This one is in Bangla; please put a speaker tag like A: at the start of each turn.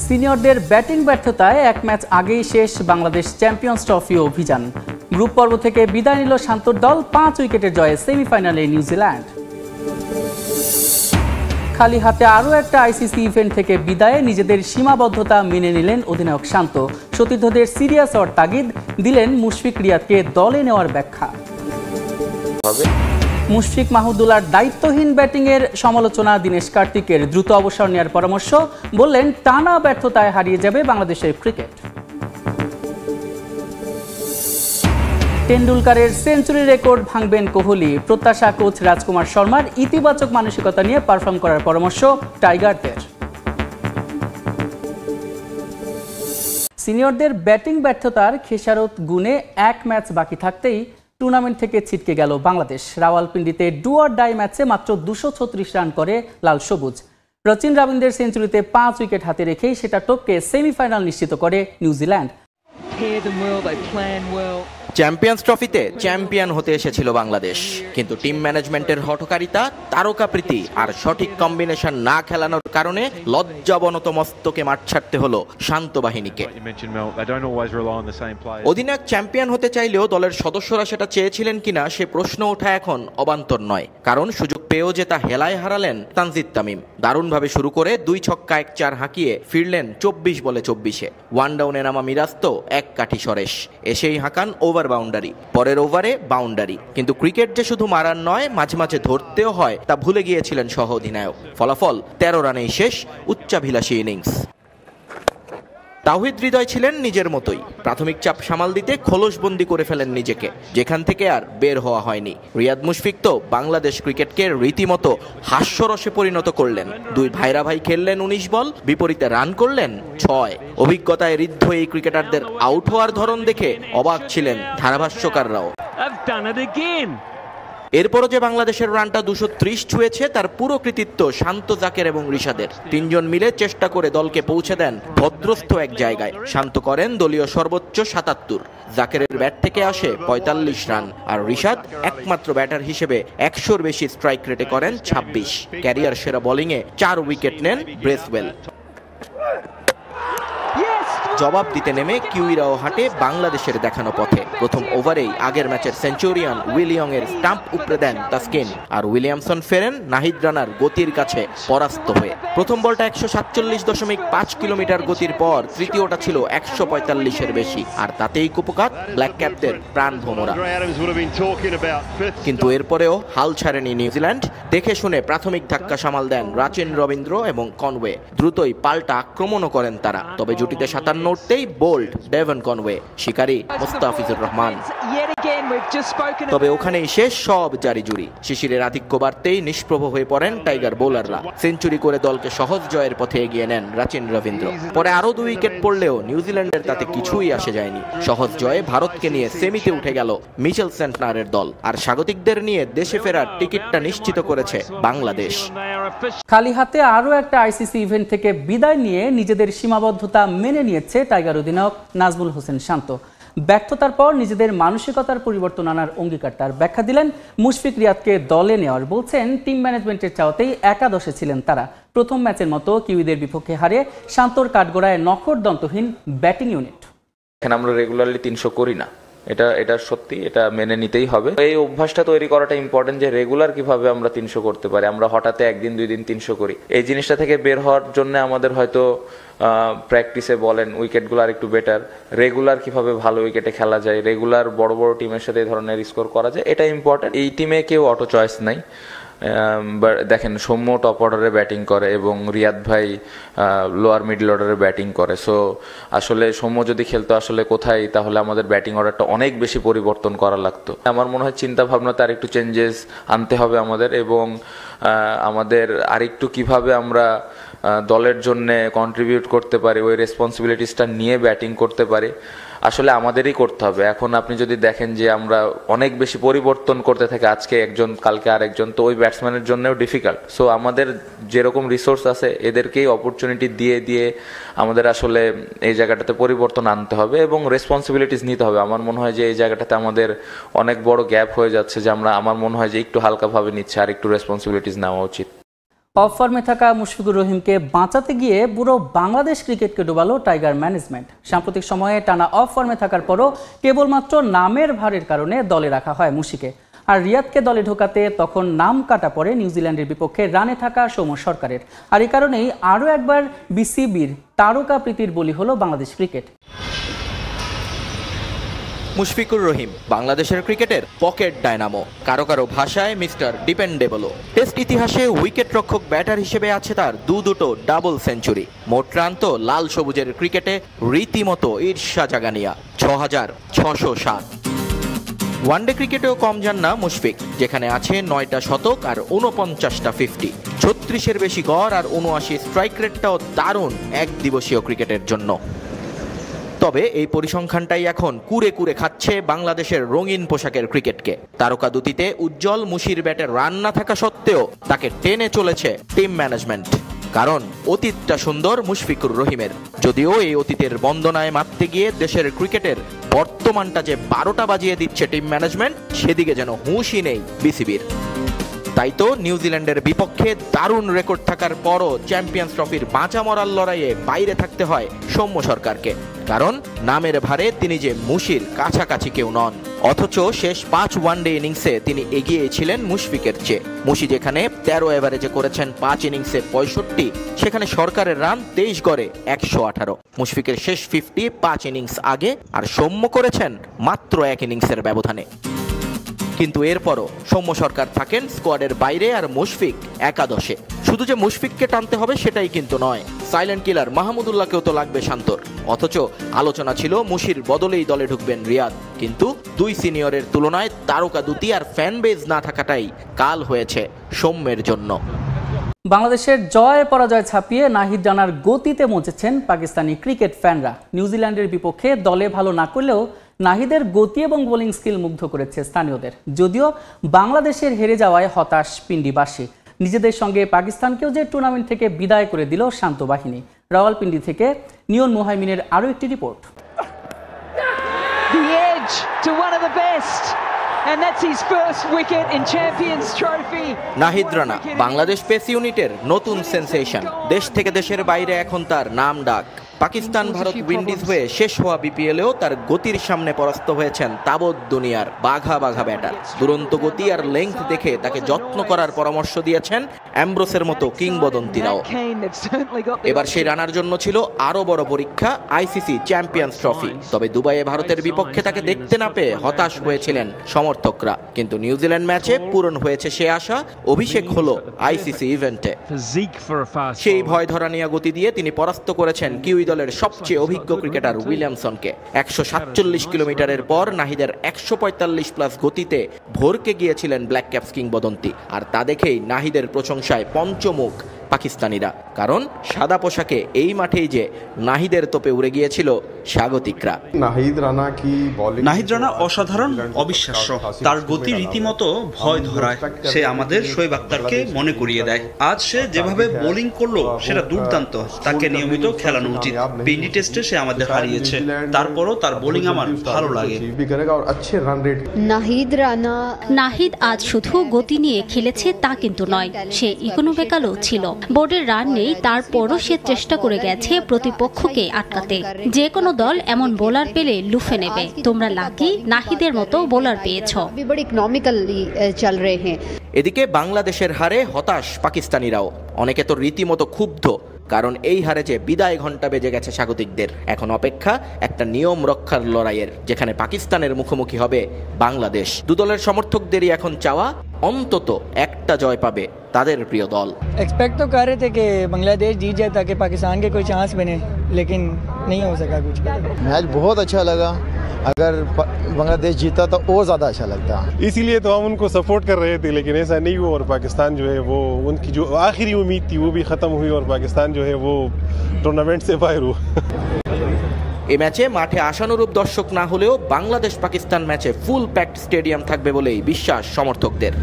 A: সিনিয়রদের ব্যাটিং ব্যর্থতায় এক ম্যাচ আগেই শেষ বাংলাদেশ চ্যাম্পিয়ন্স ট্রফি অভিযান। গ্রুপ পর্ব থেকে বিদায় নিল শান্তর দল 5 উইকেটের জয়ে সেমিফাইনালে নিউজিল্যান্ড। খালি হাতে আরও একটা আইসিসি ইভেন্ট থেকে বিদায়ে নিজেদের সীমাবদ্ধতা মেনে নিলেন অধিনায়ক শান্ত। সতীর্থদের সিরিয়াস হওয়ার তাগিদ দিলেন মুশফিক রিয়াদকে দলে নেওয়ার ব্যাখ্যা। মুশফিক মাহমুদুল্লাহর দায়িত্বহীন ব্যাটিংয়ের সমালোচনা, দীনেশ কার্তিকের দ্রুত অবসর নেওয়ার পরামর্শ, বললেন টানা ব্যর্থতায় হারিয়ে যাবে বাংলাদেশের ক্রিকেট। টেন্ডুলকারের সেঞ্চুরি রেকর্ড ভাঙবেন কোহলি, প্রত্যাশা কোচ রাজকুমার শর্মার ইতিবাচক মানসিকতা নিয়ে পারফর্ম করার পরামর্শ টাইগারদের। সিনিয়রদের ব্যাটিং ব্যর্থতার খেসারত গুণে এক ম্যাচ বাকি থাকতেই টুর্নামেন্ট থেকে ছিটকে গেল বাংলাদেশ। রাওয়ালপিন্ডিতে ডু অর ডাই ম্যাচে মাত্র 236 রান করে লাল সবুজ। রচিন রবীন্দ্রের সেঞ্চুরিতে 5 উইকেট হাতে রেখেই সেটা টপকে সেমিফাইনাল নিশ্চিত করে নিউজিল্যান্ড।
B: চ্যাম্পিয়ন্স ট্রফিতে চ্যাম্পিয়ন হতে এসেছিল বাংলাদেশ, কিন্তু টিম ম্যানেজমেন্টের হঠকারিতা, তারকাপ্রীতি আর সঠিক কম্বিনেশন না খেলানোর কারণে লজ্জাবনত মস্তকে মাঠ ছাড়তে হলো শান্ত বাহিনীকে। অধিনায়ক চ্যাম্পিয়ন হতে চাইলেও দলের সদস্যরা সেটা চেয়েছিলেন কিনা সে প্রশ্ন ওঠা এখন অবান্তর নয়, কারণ সুযোগ পেয়েও যে তা হেলায় হারালেন তানজিদ তামিম। দারুণভাবে শুরু করে 2 ছক্কা 1 4 হাঁকিয়ে ফিরলেন 24 বলে 24-এ। ওয়ান ডাউনে নামা মিরাজ তো এক কাঠি সরেশ, এসেই হাঁকান ওভার বাউন্ডারি, পরের ওভারে বাউন্ডারি। কিন্তু ক্রিকেট যে শুধু মারার নয়, মাঝে মাঝে ধরতেও হয়, তা ভুলে গিয়েছিলেন সহ অধিনায়ক। ফলাফল 13 রানেই শেষ উচ্চাভিলাষী ইনিংস। তাওহিদ হৃদয় ছিলেন নিজের মতোই, প্রাথমিক চাপ সামাল দিতে খোলসবন্দি করে ফেলেন নিজেকে, যেখান থেকে আর বের হওয়া হয়নি। রিয়াদ মুশফিক তো বাংলাদেশ ক্রিকেটকে রীতিমতো হাস্যরসে পরিণত করলেন। 2 ভাইরা ভাই খেললেন 19 বল, বিপরীতে রান করলেন 6। অভিজ্ঞতায় ঋদ্ধ এই ক্রিকেটারদের আউট হওয়ার ধরন দেখে অবাক ছিলেন ধারাভাষ্যকাররাও। এরপরও যে বাংলাদেশের রানটা 230 ছুঁয়েছে তার পুরো কৃতিত্ব শান্ত, জাকের এবং রিশাদের। 3 জন মিলে চেষ্টা করে দলকে পৌঁছে দেন ভদ্রস্থ এক জায়গায়। শান্ত করেন দলীয় সর্বোচ্চ 77, জাকেরের ব্যাট থেকে আসে 45 রান, আর রিশাদ একমাত্র ব্যাটার হিসেবে 100-র বেশি স্ট্রাইক রেটে করেন 26। ক্যারিয়ার সেরা বোলিংয়ে 4 উইকেট নেন ব্রেসওয়েল। জবাব দিতে নেমে কিউইরাও হাঁটে বাংলাদেশের দেখানো পথে। প্রথম ওভারেই আগের ম্যাচের সেঞ্চুরিয়ান উইলিয়ং এর স্টাম্প উপড়ে দেন তাসকিন, আর উইলিয়ামসন ফেরেন নাহিদ রানার গতির কাছে পরাস্ত হয়ে। প্রথম বলটা 147.5 কিলোমিটার গতির পর তৃতীয়টা ছিল 145-এর বেশি, আর তাতেই কুপকাত ব্ল্যাক ক্যাপদের প্রাণ ভোমরা। কিন্তু এরপরেও হাল ছাড়েনি নিউজিল্যান্ড। দেখে শুনে প্রাথমিক ধাক্কা সামাল দেন রচিন রবীন্দ্র এবং কনওয়ে। দ্রুতই পাল্টা আক্রমণও করেন তারা, তবে জুটিতে 57 উঠতেই বোল্ড ডেভন কনওয়ে, শিকারী মুস্তাফিজুর রহমান। তবে ওখানেই শেষ সব জারিজুরি। শিশিরের আধিক্য বাড়তেই নিষ্প্রভ হয়ে পড়েন টাইগার বোলাররা। সেঞ্চুরি করে দলকে সহজ জয়ের পথে এগিয়ে নেন রচিন রবীন্দ্র। পরে আরও 2 উইকেট পড়লেও নিউজিল্যান্ডের তাতে কিছুই আসে যায়নি। সহজ জয়ে ভারতকে নিয়ে সেমিতে উঠে গেল মিচেল সেন্টনারের দল, আর স্বাগতিকদের নিয়ে দেশে ফেরার টিকিটটা নিশ্চিত করেছে বাংলাদেশ।
A: খালি হাতে আরও একটা আইসিসি ইভেন্ট থেকে বিদায় নিয়ে নিজেদের সীমাবদ্ধতা মেনে নিয়েছে টাইগার অধিনায়ক নাজমুল হোসেন শান্ত। ব্যর্থতার পর নিজেদের মানসিকতার পরিবর্তন আনার অঙ্গীকার তার ব্যাখ্যা দিলেন মুশফিক রিয়াদকে দলে নেওয়ার। বলছেন টিম ম্যানেজমেন্টের চাওয়াতেই একাদশে ছিলেন তারা। প্রথম ম্যাচের মতো কিউইদের বিপক্ষে হারে শান্তর কাঠগড়ায় নখরদন্তহীন ব্যাটিং ইউনিট।
C: এখানে আমরা রেগুলারলি 300 করি না, এটা সত্যি, এটা মেনে নিতেই হবে। এই অভ্যাসটা তৈরি করাটা ইম্পর্টেন্ট, যে রেগুলার কিভাবে আমরা 300 করতে পারি। আমরা হঠাৎ 1 দিন 2 দিন 300 করি। এই জিনিসটা থেকে বের হওয়ার জন্য আমাদের হয়তো প্র্যাকটিসে বলেন উইকেটগুলো আর একটু বেটার, রেগুলার কিভাবে ভালো উইকেটে খেলা যায়, রেগুলার বড় বড় টিমের সাথে এই ধরনের স্কোর করা যায়, এটা ইম্পর্টেন্ট। এই টিমে কেউ অটো চয়েস নাই। দেখেন সৌম্য টপ অর্ডারে ব্যাটিং করে এবং রিয়াদ ভাই লোয়ার মিডল অর্ডারে ব্যাটিং করে। সো আসলে সৌম্য যদি খেলতো আসলে কোথায়, তাহলে আমাদের ব্যাটিং অর্ডারটা অনেক বেশি পরিবর্তন করা লাগতো। আমার মনে হয় চিন্তা ভাবনাতে আরেকটু চেঞ্জেস আনতে হবে আমাদের, এবং আমাদের আরেকটু কিভাবে আমরা দলের জন্য কন্ট্রিবিউট করতে পারি, ওই রেসপন্সিবিলিটিসটা নিয়ে ব্যাটিং করতে পারি, আসলে আমাদেরই করতে হবে। এখন আপনি যদি দেখেন যে আমরা অনেক বেশি পরিবর্তন করতে থাকি, আজকে একজন কালকে আরেকজন, তো ওই ব্যাটসম্যানের জন্যও ডিফিকাল্ট। সো আমাদের যেরকম রিসোর্স আছে এদেরকেই অপরচুনিটি দিয়ে দিয়ে আমাদের আসলে এই জায়গাটাতে পরিবর্তন আনতে হবে এবং রেসপন্সিবিলিটিস নিতে হবে। আমার মনে হয় যে এই জায়গাটাতে আমাদের অনেক বড় গ্যাপ হয়ে যাচ্ছে, যে আমরা, আমার মনে হয় যে একটু হালকাভাবে নিচ্ছে, আর একটু রেসপন্সিবিলিটিস নেওয়া উচিত।
A: অফ ফর্মে থাকা মুশফিকুর রহিমকে বাঁচাতে গিয়ে পুরো বাংলাদেশ ক্রিকেটকে ডোবালো টাইগার ম্যানেজমেন্ট। সাম্প্রতিক সময়ে টানা অফ ফর্মে থাকার পরও কেবলমাত্র নামের ভারের কারণে দলে রাখা হয় মুশিকে। আর রিয়াদকে দলে ঢোকাতে তখন নাম কাটা পড়ে নিউজিল্যান্ডের বিপক্ষে রানে থাকা সৌম্য সরকারের। আর এই কারণেই আরও একবার বিসিবির তারকা প্রীতির বলি হলো বাংলাদেশ ক্রিকেট।
B: মুশফিকুর রহিম বাংলাদেশের ক্রিকেটের পকেট ডায়নামো, কারো কারো ভাষায় মিস্টার ডিপেন্ডেবলও। টেস্ট ইতিহাসে উইকেট রক্ষক ব্যাটার হিসেবে আছে তার দুটো ডাবল সেঞ্চুরি। মোট রান তো লাল সবুজের ক্রিকেটে রীতিমতো ঈর্ষা জাগানিয়া ৬,৬০৭। ওয়ানডে ক্রিকেটেও কম যান না মুশফিক, যেখানে আছে ৯টা শতক আর ৪৯টা 50, ৩৬-এর বেশি গড় আর ৭৯ স্ট্রাইক রেটটাও দারুণ এক দিবসীয় ক্রিকেটের জন্য। তবে এই পরিসংখ্যানটাই এখন কুরে কুরে খাচ্ছে বাংলাদেশের রঙিন পোশাকের ক্রিকেটকে। তারকা দুটিতে উজ্জ্বল মুশির ব্যাটে রান না থাকা সত্ত্বেও তাকে টেনে চলেছে টিম ম্যানেজমেন্ট। কারণ অতীতটা সুন্দর মুশফিকুর রহিমের, যদিও এই অতীতের বন্দনায় মারতে গিয়ে দেশের ক্রিকেটের বর্তমানটা যে ১২টা বাজিয়ে দিচ্ছে টিম ম্যানেজমেন্ট, সেদিকে যেন হুঁশই নেই বিসিবির। তাই তো নিউজিল্যান্ডের বিপক্ষে দারুণ রেকর্ড থাকার পরও চ্যাম্পিয়ন্স ট্রফির বাঁচা মরার লড়াইয়ে বাইরে থাকতে হয় সৌম্য সরকারকে। কারণ নামের ভারে তিনি যে মুশির কাছাকাছি কেউ নন। অথচ শেষ ৫ ওয়ানডে ইনিংসে তিনি এগিয়ে ছিলেন মুশফিকের চেয়ে। মুশি যেখানে ১৩ এভারেজে করেছেন ৫ ইনিংসে ৬৫, সেখানে সরকারের রান ২৩ গড়ে ১১৮। মুশফিকের শেষ 50 ৫ ইনিংস আগে, আর সৌম্য করেছেন মাত্র ১ ইনিংসের ব্যবধানে। কিন্তু এরপরও সৌম্য সরকার থাকেন স্কোয়াডের বাইরে আর মুশফিক একাদশে। শুধু যে মুশফিককে টানতে হবে সেটাই কিন্তু নয়, সাইলেন্ট কিলার মাহমুদুল্লাহকেও তো লাগবে শান্তর। অথচ আলোচনা ছিল মুশির বদলেই দলে ঢুকবেন রিয়াদ, কিন্তু দুই সিনিয়রের তুলনায় তারকা দুটি আর ফ্যান বেজ না থাকাটাই কাল হয়েছে সৌম্যের জন্য।
A: বাংলাদেশের জয় পরাজয় ছাপিয়ে নাহিদ রানার গতিতে মজেছেন পাকিস্তানি ক্রিকেট ফ্যানরা। নিউজিল্যান্ডের বিপক্ষে দলে ভালো না করলেও নাহিদের গতি এবং বোলিং স্কিল মুগ্ধ করেছে স্থানীয়দের। যদিও বাংলাদেশের হেরে যাওয়ায় হতাশ পিন্ডিবাসী। নিজেদের সঙ্গে পাকিস্তানকেও যে টুর্নামেন্ট থেকে বিদায় করে দিল শান্ত বাহিনী। রাওয়ালপিন্ডি থেকে নিয়ন মুহাইমিনের আরও একটি রিপোর্ট।
B: নাহিদ রানা বাংলাদেশ পেস ইউনিটের নতুন সেন্সেশন। দেশ থেকে দেশের বাইরে এখন তার নাম ডাক। পাকিস্তান ভারত উইন্ডিজ হয়ে শেষ হওয়া বিপিএলেও তার গতির সামনে পরাস্ত হয়েছেন তাবৎ দুনিয়ার বাঘা বাঘা ব্যাটার। দুরন্ত গতি আর লেংথ দেখে তাকে যত্ন করার পরামর্শ দিয়েছেন অ্যামব্রোসের মতো কিংবদন্তিরাও। এবার সেই রানার জন্য ছিল আরো বড় পরীক্ষা আইসিসি চ্যাম্পিয়ন্স ট্রফি। তবে দুবাইয়ে ভারতের বিপক্ষে তাকে দেখতে না পেয়ে হতাশ হয়েছিলেন সমর্থকরা। কিন্তু নিউজিল্যান্ড ম্যাচে পূরণ হয়েছে সে আশা, অভিষেক হলো আইসিসি ইভেন্টে। সেই ভয় ধরা নিয়ে গতি দিয়ে তিনি পরাস্ত করেছেন কিউই দলের সবচেয়ে অভিজ্ঞ ক্রিকেটার উইলিয়ামসনকে। ১৪৭ কিলোমিটারের পর নাহিদের ১৪৫ প্লাস গতিতে ভরকে গিয়েছিলেন ব্ল্যাক ক্যাপস কিংবদন্তি। আর তা দেখেই নাহিদের প্রশংসায় পঞ্চমুখ পাকিস্তানিরা। কারণ সাদা পোশাকে এই মাঠেই যে নাহিদের তোপে উড়ে গিয়েছিল স্বাগতিকরা।
D: নাহিদ রানা অসাধারণ, অবিশ্বাস্য। তার গতি রীতিমতো ভয় ধরায়। সে আমাদের শোয়েব আখতারকে মনে করিয়ে দেয়। আজ সে যেভাবে বোলিং করলো সেটা দুর্দান্ত। তাকে নিয়মিত খেলানো উচিত। পিন্ডি টেস্টে সে আমাদের হারিয়েছে, তারপরও তার বোলিং আমার ভালো লাগে।
E: নাহিদ আজ শুধু গতি নিয়ে খেলেছে তা কিন্তু নয়, সে ইকোনমিক্যালও ছিল। বোর্ডের রান নেই, তারপরও সে চেষ্টা করে গেছে প্রতিপক্ষকে আটকাতে। যে কোনো দল এমন বোলার পেলে লুফে নেবে। তোমরা লাকি নাহিদের মতো বোলার পেয়েছ।
B: এদিকে বাংলাদেশের হারে হতাশ পাকিস্তানিরাও। অনেকে তো রীতিমতো ক্ষুব্ধ, কারণ এই হারে যে বিদায় ঘণ্টা বেজে গেছে স্বাগতিকদের। এখন অপেক্ষা একটা নিয়ম রক্ষার লড়াইয়ের, যেখানে পাকিস্তানের মুখোমুখি হবে বাংলাদেশ। দুদলের সমর্থকদেরই এখন চাওয়া অন্তত একটা জয় পাবে তাদের প্রিয় দল।
F: एक्सपेक्ट तो कर रहे थे कि बांग्लादेश जीत जाए ताकि पाकिस्तान के कोई चांस बने, लेकिन नहीं हो सका कुछ।
G: मैच बहुत अच्छा लगा, अगर बांग्लादेश जीता तो और ज़्यादा अच्छा लगता।
H: इसीलिए तो हम उनको सपोर्ट कर रहे थे, लेकिन ऐसा नहीं हुआ और पाकिस्तान जो है वो उनकी जो आखिरी उम्मीद थी वो भी ख़त्म हुई और पाकिस्तान जो है वो टूर्नामेंट से बाहर हुआ।
B: এই ম্যাচে মাঠে আশানুরূপ দর্শক না হলেও বাংলাদেশ পাকিস্তান ম্যাচে ফুল প্যাকড স্টেডিয়াম থাকবে বলেই বিশ্বাস সমর্থকদের।